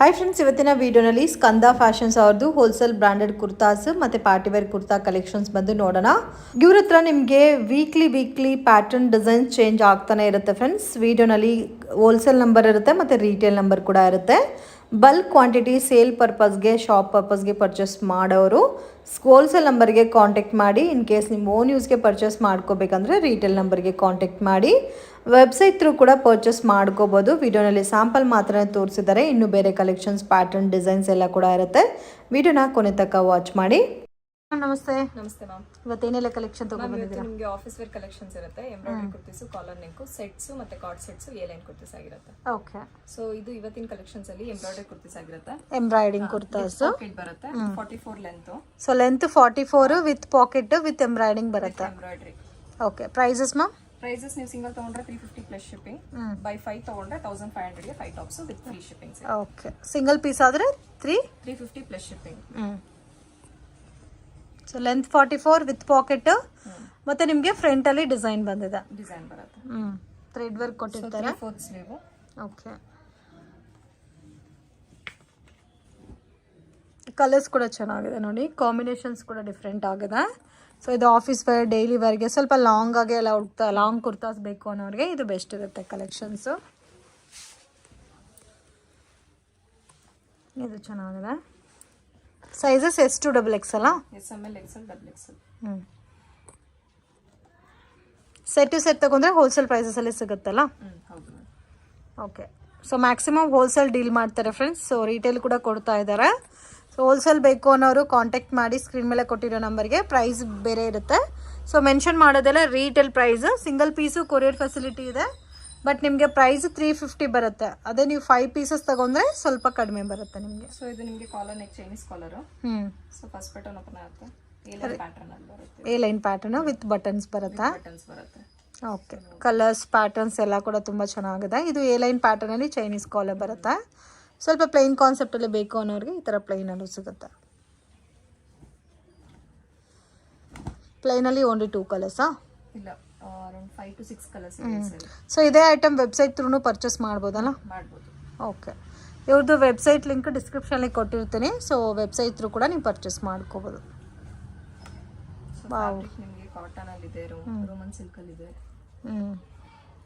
Hi friends, ಇವತ್ತಿನ ವಿಡಿಯೋನಲ್ಲಿ ಸ್ಕಂದ fashions ಅವ್ರದ್ದು ಹೋಲ್ಸೇಲ್ ಬ್ರಾಂಡೆಡ್ ಕುರ್ತಾಸ್ ಮತ್ತು ಪಾರ್ಟಿವೇರ್ ಕುರ್ತಾ ಕಲೆಕ್ಷನ್ಸ್ ಬಂದು ನೋಡೋಣ. ಇವ್ರ ಹತ್ರ ನಿಮಗೆ ವೀಕ್ಲಿ ಪ್ಯಾಟರ್ನ್ ಡಿಸೈನ್ಸ್ ಚೇಂಜ್ ಆಗ್ತಾನೆ ಇರುತ್ತೆ ಫ್ರೆಂಡ್ಸ್. ವಿಡಿಯೋನಲ್ಲಿ ಹೋಲ್ಸೇಲ್ ನಂಬರ್ ಇರುತ್ತೆ ಮತ್ತು ರೀಟೇಲ್ ನಂಬರ್ ಕೂಡ ಇರುತ್ತೆ. ಬಲ್ಕ್ ಕ್ವಾಂಟಿಟಿ ಸೇಲ್ ಪರ್ಪಸ್ಗೆ, ಶಾಪ್ ಪರ್ಪಸ್ಗೆ ಪರ್ಚೇಸ್ ಮಾಡೋರು ಹೋಲ್ಸೇಲ್ ನಂಬರ್ಗೆ ಕಾಂಟ್ಯಾಕ್ಟ್ ಮಾಡಿ. ಇನ್ ಕೇಸ್ ನಿಮ್ಮ ಓನ್ ಯೂಸ್ಗೆ ಪರ್ಚೇಸ್ ಮಾಡ್ಕೋಬೇಕಂದ್ರೆ ರೀಟೇಲ್ ನಂಬರ್ಗೆ ಕಾಂಟ್ಯಾಕ್ಟ್ ಮಾಡಿ. ವೆಬ್ಸೈಟ್ ಥ್ರೂ ಕೂಡ ಪರ್ಚೇಸ್ ಮಾಡ್ಕೋಬೋದು. ವಿಡಿಯೋನಲ್ಲಿ ಸ್ಯಾಂಪಲ್ ಮಾತ್ರ ತೋರಿಸಿದ್ದಾರೆ, ಇನ್ನು ಬೇರೆ ಕಲೆಕ್ಷನ್ಸ್, ಪ್ಯಾಟರ್ನ್, ಡಿಸೈನ್ಸ್ ಎಲ್ಲ ಕೂಡ ಇರುತ್ತೆ. ವಿಡಿಯೋನ ಕೊನೆ ತನಕ ವಾಚ್ ಮಾಡಿ. ನಮಸ್ತೆ. ನಮಸ್ತೆ ಮ್ಯಾಮ್. ಇವತ್ತೇನೆಲ್ಲ ಕಲೆಕ್ಷನ್ ತಗೊಂಡ್ಬಂದಿದ್ದೀರಾ? ನಿಮಗೆ ಆಫೀಸ್ ವೇರ್ ಕಲೆಕ್ಷನ್ಸ್ ಇರುತ್ತೆ. Embroidery kurtis, collar neck sets ಮತ್ತೆ card sets, A line kurtis ಆಗಿರುತ್ತೆ. ಓಕೆ. ಸೊ ಇದು ಇವತ್ತಿನ ಕಲೆಕ್ಷನ್ಸ್ ಅಲ್ಲಿ ಎಂಬ್ರಾಯ್ಡರಿ ಕುರ್ತೀಸ್ ಆಗಿರುತ್ತೆ. ಎಂಬ್ರಾಯ್ಡಿಂಗ್ ಕುರ್ತಾಸ್ ಪಾಕೆಟ್ ಬರುತ್ತೆ, 44 length. So length 44 with pocket with embroidering ಬರುತ್ತೆ. Embroidery. Okay. Prices ma'am? Prices ನೀವು ಸಿಂಗಲ್ ತಗೊಂಡ್ರೆ 350 ಪ್ಲಸ್ ಶಿಪ್ಪಿಂಗ್, ಬೈ 5 ತಗೊಂಡ್ರೆ 1500 ಗೆ 5 tops with free shipping. Okay. Single piece ಆದ್ರೆ 350 plus shipping. So length 44 with pocket, ಮತ್ತೆ ನಿಮಗೆ front ಅಲ್ಲಿ ಡಿಸೈನ್ ಬಂದಿದೆ. ಡಿಸೈನ್ ಬರುತ್ತೆ. ಥ್ರೆಡ್ ವರ್ಕ್ ಕೊಟ್ಟಿರ್ತಾರೆ. 4 ಸ್ಲೀವ್. ಓಕೆ. ಕಲರ್ಸ್ ಕೂಡ ಚೆನ್ನಾಗಿದೆ ನೋಡಿ, ಕಾಂಬಿನೇಷನ್ಸ್ ಕೂಡ ಡಿಫ್ರೆಂಟ್ ಆಗಿದೆ. ಸೊ ಇದು ಆಫೀಸ್ ವೇರ್, ಡೈಲಿ ವೇರ್ಗೆ, ಸ್ವಲ್ಪ ಲಾಂಗ್ ಆಗಿ ಎಲ್ಲ ಲಾಂಗ್ ಕುರ್ತಾಸ್ ಬೇಕು ಅನ್ನೋರಿಗೆ ಇದು ಬೆಸ್ಟ್ ಇರುತ್ತೆ ಕಲೆಕ್ಷನ್ಸು. ಇದು ಚೆನ್ನಾಗಿದೆ. ಸೈಜಸ್ ಎಷ್ಟು? XXL? SML, XL, XXL. Set ತಗೊಂಡ್ರೆ ಹೋಲ್ಸೇಲ್ ಪ್ರೈಸಸಲ್ಲಿ ಸಿಗುತ್ತಲ್ಲ? ಹೌದು. Okay. So maximum wholesale deal ಮಾಡ್ತಾರೆ ಫ್ರೆಂಡ್ಸ್. ಸೊ ರಿಟೇಲ್ ಕೂಡ ಕೊಡ್ತಾ ಇದ್ದಾರೆ. ಸೊ ಹೋಲ್ಸೇಲ್ ಬೇಕು ಅನ್ನೋರು ಕಾಂಟ್ಯಾಕ್ಟ್ ಮಾಡಿ. ಸ್ಕ್ರೀನ್ ಮೇಲೆ ಕೊಟ್ಟಿರೋ ನಂಬರ್ಗೆ. ಪ್ರೈಸ್ ಬೇರೆ ಇರುತ್ತೆ. ಸೊ ಮೆನ್ಷನ್ ಮಾಡೋದೆಲ್ಲ retail price. Single piece courier facility ಇದೆ, ಬಟ್ ನಿಮಗೆ ಪ್ರೈಸ್ 350 ಬರುತ್ತೆ. ಅದೇ ನೀವು 5 ಪೀಸಸ್ ತಗೊಂಡ್ರೆ ಸ್ವಲ್ಪ ಕಡಿಮೆ ಬರುತ್ತೆ ನಿಮಗೆ. ಸೊ ಇದು ನಿಮಗೆ collar neck Chinese collar. So first pattern open ಆಗುತ್ತೆ. ಎ ಲೈನ್ ಪ್ಯಾಟರ್ನ್ ಅಲ್ಲಿ ಬರುತ್ತೆ. A line pattern with buttons ಬರುತ್ತೆ. ಬಟನ್ಸ್ ಬರುತ್ತೆ. ಓಕೆ. ಕಲರ್ಸ್, ಪ್ಯಾಟರ್ನ್ಸ್ ಎಲ್ಲ ಕೂಡ ತುಂಬ ಚೆನ್ನಾಗಿದೆ. ಇದು ಎ ಲೈನ್ ಪ್ಯಾಟರ್ನ್ ಅಲ್ಲಿ ಚೈನೀಸ್ ಕಾಲರ್ ಬರುತ್ತೆ. ಸ್ವಲ್ಪ ಪ್ಲೈನ್ ಕಾನ್ಸೆಪ್ಟ್ ಅಲ್ಲಿ ಬೇಕು ಅನ್ನೋರಿಗೆ ಈ ತರ ಪ್ಲೈನ್ ಅಲ್ಲೂ ಸಿಗುತ್ತೆ. ಪ್ಲೈನ್ ಅಲ್ಲಿ ಓನ್ಲಿ 2 ಕಲರ್ಸಾ? ಇಲ್ಲ, ಅರೌಂಡ್ 5 to 6 ಕಲರ್ಸ್. ಸೊ ಇದೇ ಐಟಮ್ ವೆಬ್ಸೈಟ್ ಥ್ರೂ ಪರ್ಚೇಸ್ ಮಾಡ್ಬೋದಲ್ಲ? ಮಾಡ್ಬೋದು. ಓಕೆ. ಇವ್ರದ್ದು ವೆಬ್ಸೈಟ್ ಲಿಂಕ್ ಡಿಸ್ಕ್ರಿಪ್ಷನಲ್ಲಿ ಕೊಟ್ಟಿರ್ತೀನಿ. ಸೊ ವೆಬ್ಸೈಟ್ ಥ್ರೂ ಕೂಡ ನೀವು ಪರ್ಚೇಸ್ ಮಾಡ್ಕೋಬೋದು. ನಿಮಗೆ ಕಾಟನ್ ಅಲ್ಲಿ ಇದೆ, ರೋಮನ್ ಸಿಲ್ಕ್ ಅಲ್ಲಿ ಇದೆ.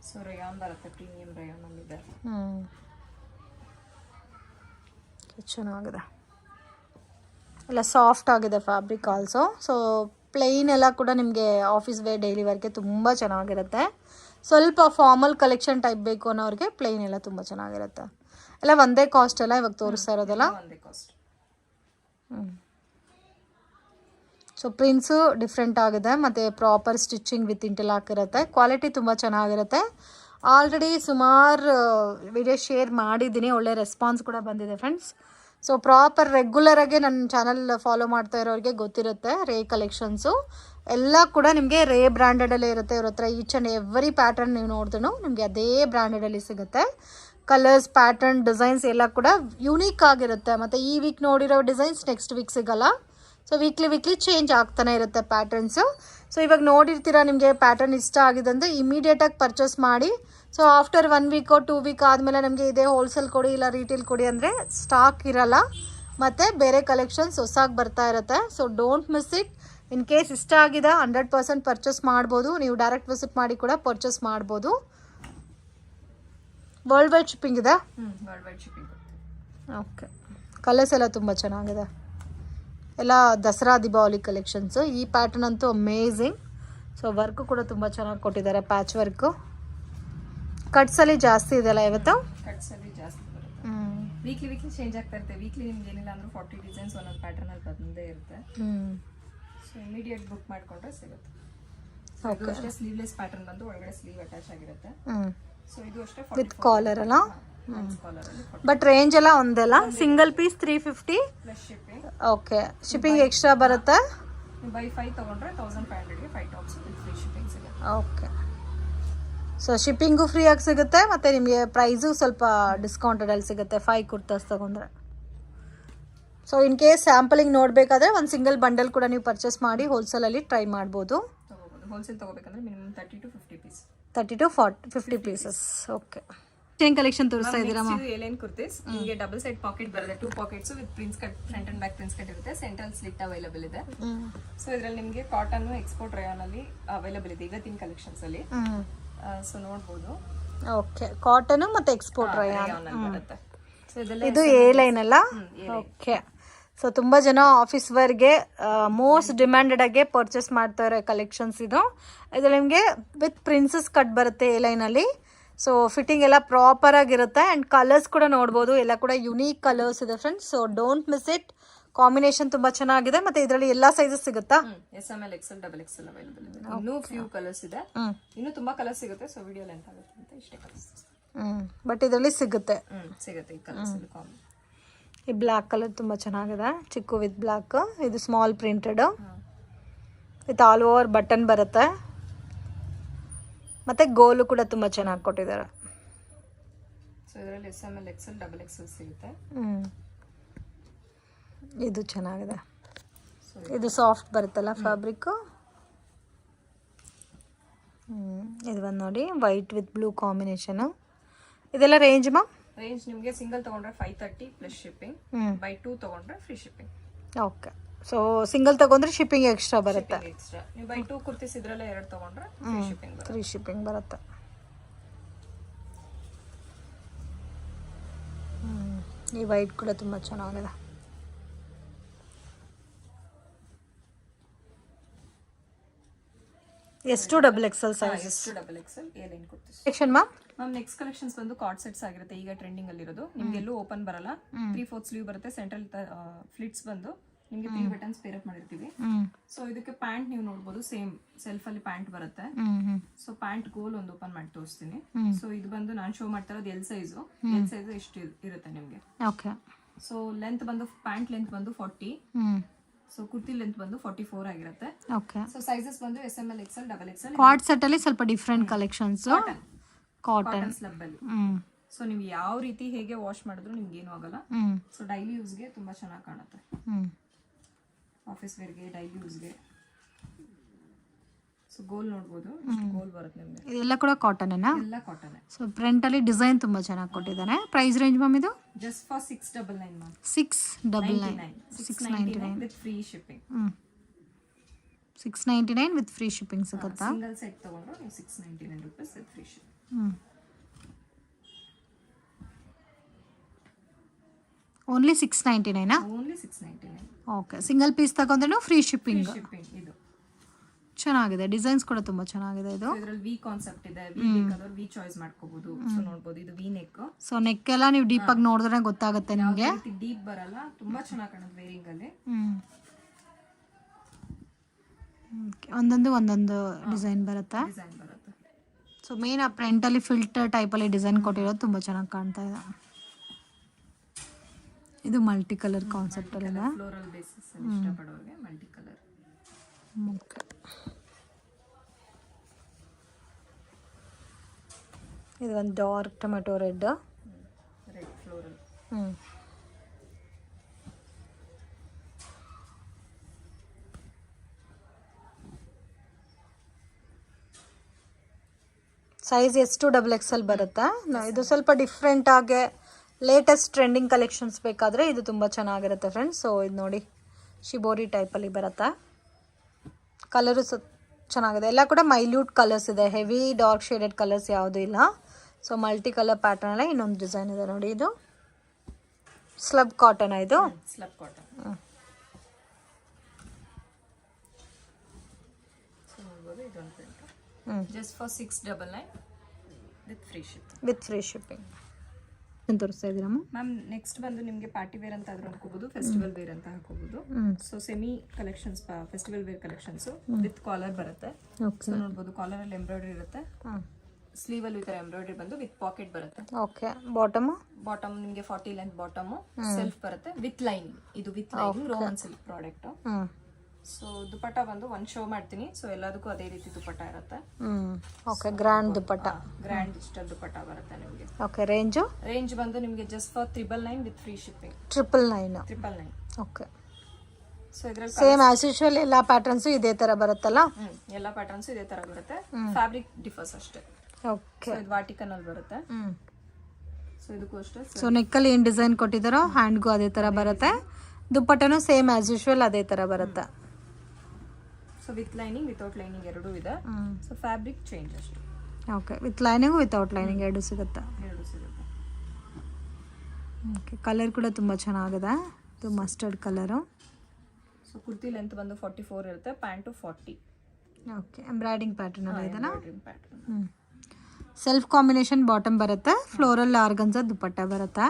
ಸೊ ರಯಾನ್ ಬರುತ್ತೆ, ಪ್ರೀಮಿಯಂ ರಯಾನ್ ಅಲ್ಲಿ ಇದೆ. ಚೆನ್ನಾಗಿದೆ, ಎಲ್ಲ ಸಾಫ್ಟ್ ಆಗಿದೆ ಫ್ಯಾಬ್ರಿಕ್ ಆಲ್ಸೋ. ಸೊ ಪ್ಲೈನ್ ಎಲ್ಲ ಕೂಡ ನಿಮಗೆ ಆಫೀಸ್ ವೇರ್, ಡೈಲಿ ವೇರ್ಗೆ ತುಂಬ ಚೆನ್ನಾಗಿರುತ್ತೆ. ಸ್ವಲ್ಪ ಫಾರ್ಮಲ್ ಕಲೆಕ್ಷನ್ ಟೈಪ್ ಬೇಕು ಅನ್ನೋರಿಗೆ ಪ್ಲೈನ್ ಎಲ್ಲ ತುಂಬ ಚೆನ್ನಾಗಿರುತ್ತೆ. ಎಲ್ಲ ಒಂದೇ ಕಾಸ್ಟ್ ಎಲ್ಲ ಇವಾಗ ತೋರಿಸ್ತಾ ಇರೋದಲ್ಲ? ಒಂದೇ ಕಾಸ್ಟ್. ಸೊ ಪ್ರಿಂಟ್ಸು ಡಿಫ್ರೆಂಟ್ ಆಗಿದೆ, ಮತ್ತು ಪ್ರಾಪರ್ ಸ್ಟಿಚಿಂಗ್ ವಿತ್ ಇಂಟರ್ಲಾಕ್ ಇರುತ್ತೆ. ಕ್ವಾಲಿಟಿ ತುಂಬ ಚೆನ್ನಾಗಿರುತ್ತೆ. ಆಲ್ರೆಡಿ ಸುಮಾರು ವಿಡಿಯೋ ಶೇರ್ ಮಾಡಿದ್ದೀನಿ, ಒಳ್ಳೆ ರೆಸ್ಪಾನ್ಸ್ ಕೂಡ ಬಂದಿದೆ ಫ್ರೆಂಡ್ಸ್. ಸೊ ಪ್ರಾಪರ್ ರೆಗ್ಯುಲರಾಗಿ ನನ್ನ ಚಾನಲ್ ಫಾಲೋ ಮಾಡ್ತಾ ಇರೋರಿಗೆ ಗೊತ್ತಿರುತ್ತೆ. ರೇ ಕಲೆಕ್ಷನ್ಸು ಎಲ್ಲ ಕೂಡ ನಿಮಗೆ ರೇ ಬ್ರ್ಯಾಂಡೆಡಲ್ಲೇ ಇರುತ್ತೆ ಇವ್ರ ಹತ್ರ. ಈಚ್ ಆ್ಯಂಡ್ ಎವ್ರಿ ಪ್ಯಾಟರ್ನ್ ನೀವು ನೋಡಿದ್ರು ನಿಮಗೆ ಅದೇ ಬ್ರ್ಯಾಂಡೆಡಲ್ಲಿ ಸಿಗುತ್ತೆ. ಕಲರ್ಸ್, ಪ್ಯಾಟರ್ನ್, ಡಿಸೈನ್ಸ್ ಎಲ್ಲ ಕೂಡ ಯೂನಿಕ್ ಆಗಿರುತ್ತೆ. ಮತ್ತು ಈ ವೀಕ್ ನೋಡಿರೋ ಡಿಸೈನ್ಸ್ ನೆಕ್ಸ್ಟ್ ವೀಕ್ ಸಿಗಲ್ಲ. ಸೊ ವೀಕ್ಲಿ ಚೇಂಜ್ ಆಗ್ತಾನೆ ಇರುತ್ತೆ ಪ್ಯಾಟರ್ನ್ಸು. ಸೊ ಇವಾಗ ನೋಡಿರ್ತೀರ, ನಿಮಗೆ ಪ್ಯಾಟರ್ನ್ ಇಷ್ಟ ಆಗಿದೆ ಅಂದರೆ ಇಮಿಡಿಯೇಟಾಗಿ ಪರ್ಚೇಸ್ ಮಾಡಿ. So after 1 week or 2 week ಆದಮೇಲೆ ನಮಗೆ ಇದೇ ಹೋಲ್ಸೇಲ್ ಕೊಡಿ ಇಲ್ಲ ರೀಟೇಲ್ ಕೊಡಿ ಅಂದರೆ ಸ್ಟಾಕ್ ಇರಲ್ಲ, ಮತ್ತು ಬೇರೆ ಕಲೆಕ್ಷನ್ಸ್ ಹೊಸಾಗಿ ಬರ್ತಾ ಇರುತ್ತೆ. So don't miss it. In case ಇಷ್ಟ ಆಗಿದೆ 100% ಪರ್ಚೇಸ್ ಮಾಡ್ಬೋದು. ನೀವು ಡೈರೆಕ್ಟ್ ವಿಸಿಟ್ ಮಾಡಿ ಕೂಡ ಪರ್ಚೇಸ್ ಮಾಡ್ಬೋದು. ವರ್ಲ್ಡ್ ವೈಡ್ ಶಿಪ್ಪಿಂಗ್ ಇದೆ. World wide shipping. Okay. Colours ಎಲ್ಲ ತುಂಬ ಚೆನ್ನಾಗಿದೆ. ಎಲ್ಲ ದಸರಾ ದೀಪಾವಳಿ ಕಲೆಕ್ಷನ್ಸು. ಈ ಪ್ಯಾಟರ್ನ್ ಅಂತೂ ಅಮೇಝಿಂಗ್. ಸೊ ವರ್ಕು ಕೂಡ ತುಂಬ ಚೆನ್ನಾಗಿ ಕೊಟ್ಟಿದ್ದಾರೆ, ಪ್ಯಾಚ್ ವರ್ಕು. ಕಟ್ಸಲ್ಲಿ ಜಾಸ್ತಿ ಇದೆಯಲ್ಲ ಇವತ್ತು? ಕಟ್ಸಲ್ಲಿ ಜಾಸ್ತಿ ಬರುತ್ತೆ. ವೀಕ್ಲಿ ಚೇಂಜ್ ಆಗ್ತಾ ಇರುತ್ತೆ. ವೀಕ್ಲಿ ನಿಮ್ಗೆ ಏನಿಲ್ಲ ಅಂದ್ರೆ 40 ಡಿಸೈನ್ಸ್ ಒಂದೊಂದು ಪ್ಯಾಟರ್ನ್ ಅಲ್ಲಿ ಬಂದೇ ಇರುತ್ತೆ. ಸೊ ಇಮಿಡಿಯೇಟ್ ಬುಕ್ ಮಾಡ್ಕೊಂಡ್ರೆ ಸಿಗುತ್ತೆ. ಇದು ಅಷ್ಟೇ ಸ್ಲೀವ್ಲೆಸ್ ಪ್ಯಾಟರ್ನ್ ಬಂದು ಒಳಗಡೆ ಸ್ಲೀವ್ ಅಟ್ಯಾಚ್ ಆಗಿರುತ್ತೆ. ಸೊ ಇದು ಅಷ್ಟೇ ವಿತ್ ಕಾಲರ್ ಅಲ್ಲ? ಕಾಲರ್ ಅಲ್ಲಿ. ಬಟ್ ರೇಂಜ್ ಎಲ್ಲ ಒಂದೆಲ್ಲ. Single piece 350 plus shipping. Okay. Shipping extra ಬರುತ್ತೆ. ಬೈ 5 ತಗೊಂಡ್ರೆ 1500 ಗೆ 5 ಟಾಪ್ಸ್ ವಿತ್ ಫ್ರೀ ಶಿಪ್ಪಿಂಗ್ ಸಿಗುತ್ತೆ. ಓಕೆ. ಸೊ ಶಿಪ್ಪಿಂಗು ಫ್ರೀ ಆಗಿ ಸಿಗುತ್ತೆ, ಮತ್ತು ನಿಮಗೆ ಪ್ರೈಸು ಸ್ವಲ್ಪ ಡಿಸ್ಕೌಂಟೆಡಲ್ಲಿ ಸಿಗುತ್ತೆ 5 ಕುರ್ತಾಸ್ ತೊಗೊಂಡ್ರೆ. ಸೊ ಇನ್ ಕೇಸ್ ಸ್ಯಾಂಪಲಿಂಗ್ ನೋಡಬೇಕಾದ್ರೆ ಒಂದು ಸಿಂಗಲ್ ಬಂಡಲ್ ಕೂಡ ನೀವು ಪರ್ಚೇಸ್ ಮಾಡಿ ಹೋಲ್ಸೇಲಲ್ಲಿ ಟ್ರೈ ಮಾಡ್ಬೋದು. ಹೋಲ್ಸೇಲ್ ತೊಗೋಬೇಕಂದ್ರೆ minimum 30 to 50 piece. 30 to 50 pieces. Okay. Chain collection ತೋರಿಸ್ತಾ ಇದ್ದೀರಾ ಏಲೈನ್ ಕುರ್ತೀಸ್ ನಿಮಗೆ ಡಬಲ್ ಸೈಡ್ ಪಾಕೆಟ್ ಬರುತ್ತೆ 2 pockets with prince cut front and back prince cut ಇರುತ್ತೆ ಸೆಂಟ್ರಲ್ ಸ್ಲಿಟ್ ಅವೈಲೇಬಲ್ ಇದೆ ಸೊ ಇದರಲ್ಲಿ ನಿಮಗೆ ಕಾಟನ್ ಎಕ್ಸ್ಪೋರ್ಟ್ ರಯಾನ್ ಅಲ್ಲಿ ಅವೈಲೇಬಲ್ ಇದೆ ಇವತ್ತಿನ ಕಲೆಕ್ಷನ್ಸ್ ಅಲ್ಲಿ ಸೊ ನೋಡಬಹುದು ಓಕೆ ಕಾಟನ್ ಮತ್ತೆ ಎಕ್ಸ್ಪೋರ್ಟ್ ರಯಾನ್ ಬರುತ್ತೆ ಸೊ ಇದು ಎ ಲೈನ್ ಅಲ್ಲ ಓಕೆ ಸೊ ತುಂಬ ಜನ ಆಫೀಸ್ ವೇರ್ಗೆ ಮೋಸ್ಟ್ ಡಿಮ್ಯಾಂಡೆಡ್ ಆಗಿ ಪರ್ಚೇಸ್ ಮಾಡ್ತಾರೆ ಕಲೆಕ್ಷನ್ಸ್ ಇದು ನಿಮಗೆ ವಿತ್ ಪ್ರಿನ್ಸಸ್ ಕಟ್ ಬರುತ್ತೆ ಎ ಲೈನಲ್ಲಿ ಸೊ ಫಿಟ್ಟಿಂಗ್ ಎಲ್ಲ ಪ್ರಾಪರ್ ಆಗಿರುತ್ತೆ ಆ್ಯಂಡ್ ಕಲರ್ಸ್ ಕೂಡ ನೋಡ್ಬೋದು ಎಲ್ಲ ಕೂಡ ಯುನೀಕ್ ಕಲರ್ಸ್ ಇದೆ friends so don't miss it combination ತುಂಬಾ ಚೆನ್ನಾಗಿದೆ ಮತ್ತೆ ಇದರಲ್ಲಿ ಎಲ್ಲಾ ಸೈಜಸ್ ಸಿಗುತ್ತಾ SML XL double XL available ಇದೆ ಇನ್ನೂ ಫ್ಯೂ ಕಲರ್ಸ್ ಇದೆ ಇನ್ನೂ ತುಂಬಾ ಕಲರ್ಸ್ ಸಿಗುತ್ತೆ ಸೊ ವಿಡಿಯೋ ಲೆಂತ್ ಆಗುತ್ತೆ ಅಂತ ಇಷ್ಟೇ ಕಲರ್ಸ್ ಬಟ್ ಇದರಲ್ಲಿ ಸಿಗುತ್ತೆ ಸಿಗುತ್ತೆ ಈ ಕಲರ್ಸ್ ಈ ಬ್ಲ್ಯಾಕ್ ಕಲರ್ ತುಂಬ ಚೆನ್ನಾಗಿದೆ ಚಿಕ್ಕು ವಿತ್ ಬ್ಲ್ಯಾಕ್ ಇದು small printed with all over button ಬರುತ್ತೆ ಮತ್ತು ಗೋಲು ಕೂಡ ತುಂಬ ಚೆನ್ನಾಗಿ ಕೊಟ್ಟಿದ್ದಾರೆ ಸೊ ಇದರಲ್ಲಿ SML XL ಡಬಲ್ XL ಸಿಗುತ್ತೆ ಇದು ಚೆನ್ನಾಗಿದೆ ಇದು ಸಾಫ್ಟ್ ಬರುತ್ತಲ್ಲ ಫ್ಯಾಬ್ರಿಕ್ ಇದು ಬಂದು ನೋಡಿ ವೈಟ್ ವಿತ್ ಬ್ಲೂ ಕಾಂಬಿನೇಷನ್ ಇದೆಲ್ಲ ರೇಂಜ್ ಮ್ಯಾಮ್ ರೇಂಜ್ ನಿಮಗೆ ಸಿಂಗಲ್ ತಗೊಂಡ್ರೆ 530 ಪ್ಲಸ್ ಶಿಪ್ಪಿಂಗ್ ಬೈ 2 ತಗೊಂಡ್ರೆ free shipping okay so single ತಗೊಂಡ್ರೆ ಶಿಪ್ಪಿಂಗ್ ಎಕ್ಸ್ಟ್ರಾ ಬರುತ್ತೆ ಎಕ್ಸ್ಟ್ರಾ ನೀವು ಬೈ 2 ಕುರ್ತೀಸ್ ಇದರಲ್ಲೇ 2 ತಗೊಂಡ್ರೆ ಫ್ರೀ ಶಿಪ್ಪಿಂಗ್ ಬರುತ್ತೆ ಈ ವೈಟ್ ಕೂಡ ತುಂಬ ಚೆನ್ನಾಗಿದೆ ಎಷ್ಟು ಡಬಲ್ XL ಸೈಜ್ ಎಷ್ಟು double XL A line kurtis section ma'am next collections ಬಂದು ಕಾರ್ಡ್ ಸೆಟ್ಸ್ ಆಗಿರುತ್ತೆ ಈಗ ಟ್ರೆಂಡಿಂಗ್ ಅಲ್ಲಿ ಇರೋದು ನಿಮ್ಗೆ ಎಲ್ಲೂ ಓಪನ್ ಬರಲ್ಲ 3/4 ಸ್ಲೀವ್ ಬರುತ್ತೆ ಸೆಂಟ್ರಲ್ ಫ್ಲಿಟ್ಸ್ ಬಂದು ನಿಮಗೆ 3 ಬಟನ್ಸ್ ಪೇರ್ ಅಪ್ ಮಾಡಿರ್ತೀವಿ ಸೊ ಇದಕ್ಕೆ ಪ್ಯಾಂಟ್ ನೀವು ನೋಡಬಹುದು ಸೇಮ್ ಸೆಲ್ಫ್ ಅಲ್ಲಿ ಪ್ಯಾಂಟ್ ಬರುತ್ತೆ ಸೊ ಪ್ಯಾಂಟ್ ಗೋಲ್ ಒಂದು ಓಪನ್ ಮಾಡಿ ತೋರಿಸ್ತೀನಿ ಸೊ ಇದು ಬಂದು ನಾನು ಶೋ ಮಾಡ್ತಾ ಇರೋದು ಎಲ್ ಸೈಜ್ ಎಷ್ಟು ಇರುತ್ತೆ ನಿಮಗೆ ಓಕೆ ಸೊ ಲೆಂತ್ ಬಂದು ಪ್ಯಾಂಟ್ ಲೆಂತ್ ಬಂದು 40 ಸೊ ಕುರ್ತಿ ಲೆಂತ್ ಬಂದು 44 ಆಗಿರುತ್ತೆ ಓಕೆ ಸೊ ಸೈಜಸ್ ಬಂದು SML XL double XL Quad set ಅಲ್ಲಿ ಸ್ವಲ್ಪ ಡಿಫರೆಂಟ್ ಕಲೆಕ್ಷನ್ಸ್ ಕಾಟನ್ ಸ್ಲಬ್ ಅಲ್ಲಿ ಸೊ ನೀವು ಯಾವ ರೀತಿ ಹೇಗೆ ವಾಶ್ ಮಾಡಿದ್ರು ನಿಮ್ಗೆ ಏನು ಆಗಲ್ಲ ಸೊ ಡೈಲಿ ಯೂಸ್ಗೆ ತುಂಬಾ ಚೆನ್ನಾಗಿ ಕಾಣುತ್ತೆ ಆಫೀಸ್ ವೇರ್ಗೆ ಡೈಲಿ ಯೂಸ್ಗೆ ಸೊ ಗೋಲ್ ನೋಡ್ಬೋದು ಗೋಲ್ ಬರುತ್ತೆ ನಿಮಗೆ ಇದೆಲ್ಲ ಕೂಡ ಕಾಟನ್ ಎಲ್ಲ ಕಾಟನ್ ಸೊ ಪ್ರಿಂಟ್ ಅಲ್ಲಿ ಡಿಸೈನ್ ತುಂಬಾ ಚೆನ್ನಾಗಿ ಕೊಟ್ಟಿದ್ದಾನೆ ಪ್ರೈಸ್ ರೇಂಜ್ ಮ್ಯಾಮ್ ಇದು just for 699 ma'am 699 with free shipping 699 with free shipping ಸಿಗುತ್ತಾ ಸಿಂಗಲ್ ಸೆಟ್ ತಗೊಂಡ್ರೆ ನೀವು 699 rupees with free shipping only 699 only 699 okay single piece ತಗೊಂಡ್ರೆ ಫ್ರೀ ಶಿಪ್ಪಿಂಗ್ ಇದು ಚೆನ್ನಾಗಿದೆ ಡಿಸೈನ್ಸ್ ಕೂಡ ತುಂಬಾ ಚೆನ್ನಾಗಿದೆ ಇದು ಇದರಲ್ಲಿ ವಿ ಕಾನ್ಸೆಪ್ಟ್ ಇದೆ ವಿ ಬೇಕಾದ್ರೆ ವಿ ಚಾಯ್ಸ್ ಮಾಡ್ಕೋಬಹುದು ಸೊ ನೋಡಬಹುದು ಇದು ವಿ ನೆಕ್ ಸೊ ನೆಕ್ ಎಲ್ಲ ನೀವು ಡೀಪ್ ಆಗಿ ನೋಡಿದ್ರೆ ಗೊತ್ತಾಗುತ್ತೆ ನಿಮಗೆ ಡೀಪ್ ಬರಲ್ಲ ತುಂಬಾ ಚೆನ್ನಾಗಿ ಕಾಣುತ್ತೆ ವೇರಿಂಗ್ ಅಲ್ಲಿ ಒಂದೊಂದು ಡಿಸೈನ್ ಬರುತ್ತೆ ಸೊ ಮೇನ್ ಆ ಪ್ರಿಂಟ್ ಅಲ್ಲಿ ಫಿಲ್ಟರ್ ಟೈಪ್ ಅಲ್ಲಿ ಡಿಸೈನ್ ಕೊಟ್ಟಿರೋದು ತುಂಬಾ ಚೆನ್ನಾಗಿ ಕಾಣ್ತಾ ಇದೆ ಇದು ಮಲ್ಟಿ ಕಲರ್ ಕಾನ್ಸೆಪ್ಟ್ ಅಲ್ಲಿ ಇದೆ ಫ್ಲೋರಲ್ ಬೇಸಿಸ್ ಅಲ್ಲಿ ಇಷ್ಟಪಡೋರಿಗೆ ಮಲ್ಟಿ ಕಲರ್ ಓಕೆ ಇದು ಒಂದು dark tomato red floral size ಎಷ್ಟು ಡಬಲ್ XL ಬರುತ್ತೆ ಇದು ಸ್ವಲ್ಪ ಡಿಫ್ರೆಂಟ್ ಆಗಿ ಲೇಟೆಸ್ಟ್ ಟ್ರೆಂಡಿಂಗ್ ಕಲೆಕ್ಷನ್ಸ್ ಬೇಕಾದರೆ ಇದು ತುಂಬ ಚೆನ್ನಾಗಿರುತ್ತೆ ಫ್ರೆಂಡ್ಸ್ ಸೊ ಇದು ನೋಡಿ ಶಿಬೋರಿ ಟೈಪಲ್ಲಿ ಬರುತ್ತೆ ಕಲರು ಚೆನ್ನಾಗಿದೆ ಎಲ್ಲ ಕೂಡ ಮೈಲ್ಯೂಟ್ ಕಲರ್ಸ್ ಇದೆ ಹೆವಿ ಡಾರ್ಕ್ ಶೇಡೆಡ್ ಕಲರ್ಸ್ ಯಾವುದೂ ಇಲ್ಲ ಸೊ ಮಲ್ಟಿ ಕಲರ್ ಪ್ಯಾಟರ್ನ್ ಅಲ್ಲ ಇನ್ನೊಂದು ಡಿಸೈನ್ ಇದೆ ನೋಡಿ ಇದು ಸ್ಲಬ್ ಕಾಟನ್ ಇದು slub cotton just for 699 with free shipping ತೋರಿಸ್ತಾ ಇದ್ದೀರಮ್ಮ ಮ್ಯಾಮ್ ನೆಕ್ಸ್ಟ್ ಬಂದು ನಿಮಗೆ ಪಾರ್ಟಿ ವೇರ್ ಅಂತ ಆದ್ರೂ ಹಾಕೋಬಹುದು ಫೆಸ್ಟಿವಲ್ ವೇರ್ ಅಂತ ಹಾಕೋಬಹುದು so semi collections festival wear collections with collar ಬರುತ್ತೆ ಸೊ ನೋಡಬಹುದು ಕಾಲರ್ ಅಲ್ಲಿ ಎಂಬ್ರಾಯ್ಡರಿ ಇರುತ್ತೆ ಸ್ಲೀವ್ ಅಲ್ಲಿ ಈ ತರ ಎಂಬ್ರಾಯ್ಡರಿ ಬಂದು ವಿತ್ ಪಾಕೆಟ್ ಬರುತ್ತೆ ಓಕೆ ಬಾಟಮ್ ನಿಮಗೆ 40 ಲೆಂತ್ ಬಾಟಮ್ ಸೆಲ್ಫ್ ಬರುತ್ತೆ ವಿತ್ ಲೈನ್ ಇದು with line Roman silk product so dupatta ಬಂದು ಒಂದು ಶೋ ಮಾಡ್ತೀನಿ ಸೊ ಎಲ್ಲದಕ್ಕೂ ಅದೇ ರೀತಿ ದುಪಟ್ಟ ಇರುತ್ತೆ okay grand dupatta grand digital dupatta ಬರುತ್ತೆ ನಿಮಗೆ ಓಕೆ ರೇಂಜ್ ಬಂದು ನಿಮಗೆ just for 999 with free shipping 999 okay so ಇದರಲ್ಲಿ ಸೇಮ್ ಆಸ್ ಯೂಶುವಲ್ ಎಲ್ಲ ಪ್ಯಾಟರ್ನ್ಸ್ ಇದೇ ತರ ಬರುತ್ತಲ್ಲ ಎಲ್ಲ ಪ್ಯಾಟರ್ನ್ಸ್ ಇದೇ ತರ ಬರುತ್ತೆ ಫ್ಯಾಬ್ರಿಕ್ ಡಿಫರ್ಸ್ ಅಷ್ಟೇ ಓಕೆ ಇದು ವಾಟಿಕನ್ ಅಲ್ಲಿ ಬರುತ್ತೆ ಸೊ ಇದಕ್ಕೂ ಅಷ್ಟೇ ಸೊ ನೆಕ್ಕಲ್ಲಿ ಏನು ಡಿಸೈನ್ ಕೊಟ್ಟಿದ್ದಾರೋ ಹ್ಯಾಂಡ್ಗೂ ಅದೇ ಥರ ಬರುತ್ತೆ. ದುಪ್ಪಟ್ಟನು ಸೇಮ್ ಆ್ಯಸ್ ಯೂಶ್ವಲ್ ಅದೇ ಥರ ಬರುತ್ತೆ. So with lining without lining ಎರಡೂ ಇದೆ. ಸೊ ಫ್ಯಾಬ್ರಿಕ್ ಚೇಂಜ್ ಅಷ್ಟು. Okay, with lining without lining ಎರಡು ಸಿಗುತ್ತೆ. ಎರಡು ಸಿಗುತ್ತೆ. ಓಕೆ, ಕಲರ್ ಕೂಡ ತುಂಬ ಚೆನ್ನಾಗಿದೆ. ಇದು mustard colour. So kurti length ಬಂದು 44 ಇರುತ್ತೆ, ಪ್ಯಾಂಟು 40. ಓಕೆ, ಎಂಬ್ರಾಯ್ಡಿಂಗ್ ಪ್ಯಾಟರ್ನ್ ಎಲ್ಲ ಇದೆನಾ? ಪ್ಯಾಟರ್ನ್. ಸೆಲ್ಫ್ ಕಾಂಬಿನೇಷನ್ ಬಾಟಮ್ ಬರುತ್ತೆ, ಫ್ಲೋರಲ್ ಆರ್ಗನ್ಸಾ ದುಪ್ಪಟ್ಟ ಬರುತ್ತೆ.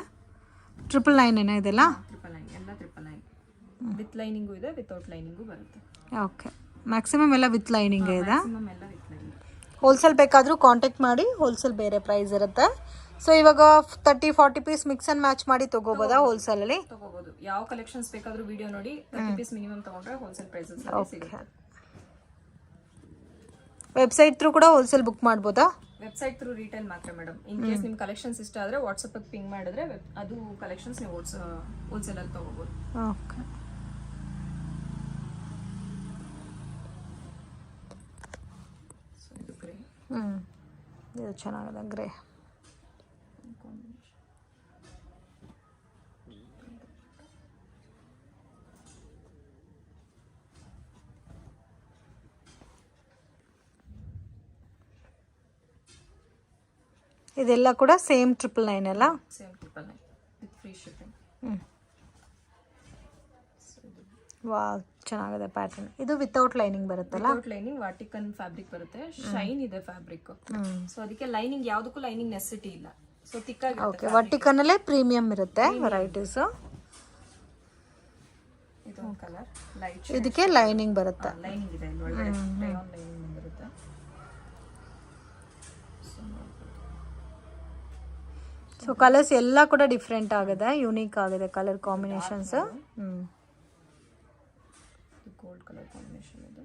999 ಏನೋ ಇದೆಲ್ಲ? 999 ಎಲ್ಲ 999. ವಿತ್ ಲೈನಿಂಗು ಇದೆ, ವಿತೌಟ್ ಲೈನಿಂಗು ಬರುತ್ತೆ. ಓಕೆ, ಮ್ಯಾಕ್ಸಿಮಮ್ ಎಲ್ಲ ವಿತ್ ಲೈನಿಂಗ್ ಇದೆ. ಮ್ಯಾಕ್ಸಿಮಮ್ ಎಲ್ಲ ವಿತ್ ಲೈನಿಂಗ್. ಹೋಲ್ಸೇಲ್ ಬೇಕಾದರೂ ಕಾಂಟ್ಯಾಕ್ಟ್ ಮಾಡಿ, ಹೋಲ್ಸೇಲ್ ಬೇರೆ ಪ್ರೈಸ್ ಇರುತ್ತೆ. ಸೊ ಇವಾಗ 30-40 ಪೀಸ್ ಮಿಕ್ಸ್ ಆ್ಯಂಡ್ ಮ್ಯಾಚ್ ಮಾಡಿ ತೊಗೋಬೋದಾ ಹೋಲ್ಸೇಲಲ್ಲಿ? ತೊಗೋಬೋದು. ಯಾವ ಕಲೆಕ್ಷನ್ಸ್ ಬೇಕಾದರೂ ವಿಡಿಯೋ ನೋಡಿ 30 ಪೀಸ್ ಮಿನಿಮಮ್ ತೊಗೊಂಡ್ರೆ ಹೋಲ್ಸೇಲ್ ಪ್ರೈಸಸ್ ಸಿಗುತ್ತೆ. ವೆಬ್ಸೈಟ್ ಥ್ರೂ ಕೂಡ ಹೋಲ್ಸೇಲ್ ಬುಕ್ ಮಾಡ್ಬೋದಾ? ವೆಬ್ಸೈಟ್ ಥ್ರೂ ರೀಟೇಲ್ ಮಾತ್ರ ಮೇಡಮ್. ಇನ್ ಕೇಸ್ ನಿಮ್ಮ ಕಲೆಕ್ಷನ್ಸ್ ಇಷ್ಟ ಆದರೆ ವಾಟ್ಸಪ್ಪಿಗೆ ಪಿಂಗ್ ಮಾಡಿದ್ರೆ ಅದು ಕಲೆಕ್ಷನ್ಸ್ ನೀವು ಹೋಲ್ಸೇಲಲ್ಲಿ ತೊಗೋಬೋದು. ಓಕೆ, ಇದು ಗ್ರೇ. ಇದು ಚೆನ್ನಾಗಿದೆ ಗ್ರೇ. ಇದೆಲ್ಲ ಕೂಡ ಸೇಮ್ 999 ಅಲ್ಲ? Same 999 with free shipping. Wow, ಚೆನ್ನಾಗಿದೆ ಪ್ಯಾಟರ್ನ್. ಇದು ವಿತೌಟ್ ಲೈನಿಂಗ್ ಬರುತ್ತಲ್ಲ? ವಿತೌಟ್ ಲೈನಿಂಗ್ ವಾಟಿಕನ್ ಫ್ಯಾಬ್ರಿಕ್ ಬರುತ್ತೆ, ಶೈನ್ ಇದೆ ಫ್ಯಾಬ್ರಿಕ್. ಸೊ ಅದಕ್ಕೆ ಲೈನಿಂಗ್ ಯಾವುದಕ್ಕೂ ಲೈನಿಂಗ್ ನೆಸೆಸಿಟಿ ಇಲ್ಲ. ಸೊ ತಿಕ್ಕಾಗಿ. ಓಕೆ, ವಾಟಿಕನ್ನಲ್ಲೇ ಪ್ರೀಮಿಯಂ ಇರುತ್ತೆ ವೆರೈಟೀಸ್. ಇದು ಕಲರ್ ಲೈಟ್. ಇದಕ್ಕೆ ಲೈನಿಂಗ್ ಬರುತ್ತೆ. ಲೈನಿಂಗ್ ಇದೆ ಇಲ್ಲಿ ಒಳಗಡೆ, ರಯಾನ್ ಲೈನಿಂಗ್ ಬರುತ್ತೆ. ಸೊ ಕಲರ್ಸ್ ಎಲ್ಲ ಕೂಡ ಡಿಫ್ರೆಂಟ್ ಆಗಿದೆ, ಯೂನಿಕ್ ಆಗಿದೆ colour combinations. Gold colour combination ಇದೆ.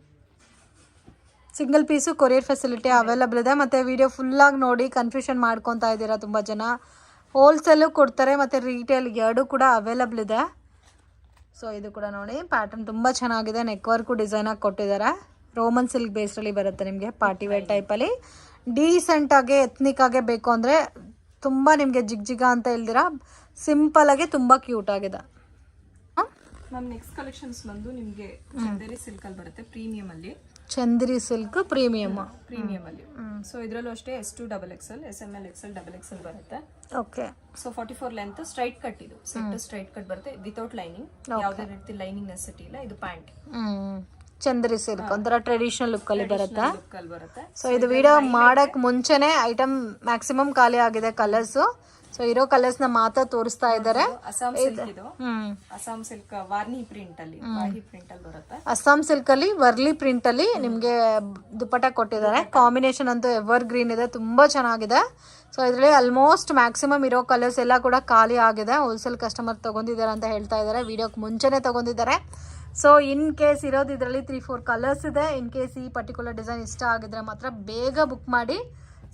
Single piece courier facility available ಇದೆ. ಮತ್ತು ವಿಡಿಯೋ ಫುಲ್ಲಾಗಿ ನೋಡಿ ಕನ್ಫ್ಯೂಷನ್ ಮಾಡ್ಕೊತಾ ಇದ್ದೀರಾ ತುಂಬ ಜನ. ಹೋಲ್ಸೇಲು ಕೊಡ್ತಾರೆ ಮತ್ತು ರೀಟೇಲ್ ಎರಡೂ ಕೂಡ ಅವೈಲಬಲ್ ಇದೆ. ಸೊ ಇದು ಕೂಡ ನೋಡಿ, ಪ್ಯಾಟರ್ನ್ ತುಂಬ ಚೆನ್ನಾಗಿದೆ. ನೆಕ್ ವರ್ಕು ಡಿಸೈನಾಗಿ ಕೊಟ್ಟಿದ್ದಾರೆ. ರೋಮನ್ ಸಿಲ್ಕ್ ಬೇಸ್ಡಲ್ಲಿ ಬರುತ್ತೆ ನಿಮಗೆ, ಪಾರ್ಟಿ ವೇರ್ ಟೈಪಲ್ಲಿ. ಡೀಸೆಂಟಾಗೆ ಎತ್ನಿಕ್ಕಾಗೆ ಬೇಕು ಅಂದರೆ ತುಂಬ ನಿಮಗೆ ಜಿಗ್ಜಿಗ ಅಂತ ಇಲ್ದಿರ ಸಿಂಪಲಾಗಿ ತುಂಬ ಕ್ಯೂಟ್ ಆಗಿದೆ. ಮ್ಯಾಮ್ ನೆಕ್ಸ್ಟ್ ಕಲೆಕ್ಷನ್ಸ್ ಬಂದು ನಿಮಗೆ ಚಂದೇರಿ ಸಿಲ್ಕ್ ಅಲ್ಲಿ ಬರುತ್ತೆ, ಪ್ರೀಮಿಯಂ ಅಲ್ಲಿ. ಚಂದೇರಿ ಸಿಲ್ಕ್ ಪ್ರೀಮಿಯಮ್ ಅಲ್ಲಿ. ಸೊ ಇದರಲ್ಲೂ ಅಷ್ಟೇ S2 XXL, SML XL XXL ಬರುತ್ತೆ. Okay. So 44 length straight cut. ಇದು ಸೆಟ್ ಸ್ಟ್ರೈಟ್ ಕಟ್ ಬರುತ್ತೆ ವಿತೌಟ್ ಲೈನಿಂಗ್. ಯಾವುದೇ ರೀತಿ ಲೈನಿಂಗ್ ನೆಸೆಸಿಟಿ ಇಲ್ಲ. ಇದು ಪ್ಯಾಂಟ್. ಚಂದೇರಿ ಸಿಲ್ಕ್ ಒಂಥರ ಟ್ರೆಡಿಷನಲ್ ಲುಕ್ ಅಲ್ಲಿ ಬರುತ್ತೆ. ಬರುತ್ತೆ. ಸೊ ಇದು ವಿಡಿಯೋ ಮಾಡಕ್ ಮುಂಚೆನೆ ಐಟಮ್ ಮ್ಯಾಕ್ಸಿಮಮ್ ಖಾಲಿ ಆಗಿದೆ ಕಲರ್ಸ್. ಸೊ ಇರೋ ಕಲರ್ಸ್ ನ ಮಾತ್ರ ತೋರಿಸ್ತಾ ಇದ್ದಾರೆ. ಅಸ್ಸಾಂ ಸಿಲ್ಕ್ ಇದು. ಅಸ್ಸಾಂ ಸಿಲ್ಕ್ ವಾರ್ನಿ ಪ್ರಿಂಟ್ ಅಲ್ಲಿ, ವಾಹಿ ಪ್ರಿಂಟ್ ಅಲ್ಲಿ ಬರುತ್ತೆ. ಅಸ್ಸಾಂ ಸಿಲ್ಕ್ ಅಲ್ಲಿ ವರ್ಲಿ ಪ್ರಿಂಟ್ ಅಲ್ಲಿ ನಿಮ್ಗೆ ದುಪ್ಪಟ್ಟ ಕೊಟ್ಟಿದ್ದಾರೆ. ಕಾಂಬಿನೇಷನ್ ಅಂತೂ ಎವರ್ ಗ್ರೀನ್ ಇದೆ, ತುಂಬಾ ಚೆನ್ನಾಗಿದೆ. ಸೊ ಇದರಲ್ಲಿ ಆಲ್ಮೋಸ್ಟ್ ಮ್ಯಾಕ್ಸಿಮಮ್ ಇರೋ ಕಲರ್ಸ್ ಎಲ್ಲ ಕೂಡ ಖಾಲಿ ಆಗಿದೆ. ಹೋಲ್ಸೇಲ್ ಕಸ್ಟಮರ್ ತಗೊಂಡಿದ್ದಾರೆ ಅಂತ ಹೇಳ್ತಾ ಇದ್ದಾರೆ, ವಿಡಿಯೋಕ್ಕೆ ಮುಂಚೆನೆ ತಗೊಂಡಿದ್ದಾರೆ. ಸೊ ಇನ್ ಕೇಸ್ ಇರೋದು ಇದರಲ್ಲಿ 3-4 ಕಲರ್ಸ್ ಇದೆ. ಇನ್ ಕೇಸ್ ಈ ಪರ್ಟಿಕ್ಯುಲರ್ ಡಿಸೈನ್ ಇಷ್ಟ ಆಗಿದ್ರೆ ಮಾತ್ರ ಬೇಗ ಬುಕ್ ಮಾಡಿ.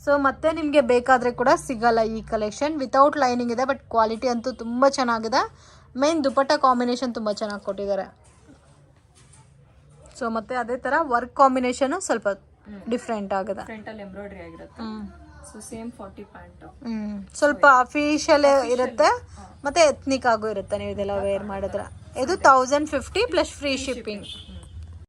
ಸೊ ಮತ್ತೆ ನಿಮಗೆ ಬೇಕಾದರೆ ಕೂಡ ಸಿಗಲ್ಲ ಈ ಕಲೆಕ್ಷನ್. ವಿತೌಟ್ ಲೈನಿಂಗ್ ಇದೆ, ಬಟ್ ಕ್ವಾಲಿಟಿ ಅಂತೂ ತುಂಬ ಚೆನ್ನಾಗಿದೆ. ಮೇನ್ ದುಪ್ಪಟ್ಟ ಕಾಂಬಿನೇಷನ್ ತುಂಬ ಚೆನ್ನಾಗಿ ಕೊಟ್ಟಿದ್ದಾರೆ. ಸೊ ಮತ್ತೆ ಅದೇ ಥರ ವರ್ಕ್ ಕಾಂಬಿನೇಷನು ಸ್ವಲ್ಪ ಡಿಫ್ರೆಂಟ್ ಆಗಿದೆ. ಫ್ರಂಟಲ್ಲಿ ಎಂಬ್ರಾಯ್ಡ್ರಿ ಆಗಿರುತ್ತೆ. So same 40 pant. ಸ್ವಲ್ಪ ಅಫಿಷಿಯಲ್ ಇರುತ್ತೆ ಮತ್ತೆ ಎತ್ನಿಕ್ ಆಗು ಇರುತ್ತೆ ನೀವು ಇದೆಲ್ಲ ವೇರ್ ಮಾಡಿದ್ರೆ. ಇದು 1050 ಪ್ಲಸ್ ಫ್ರೀ ಶಿಪ್ಪಿಂಗ್.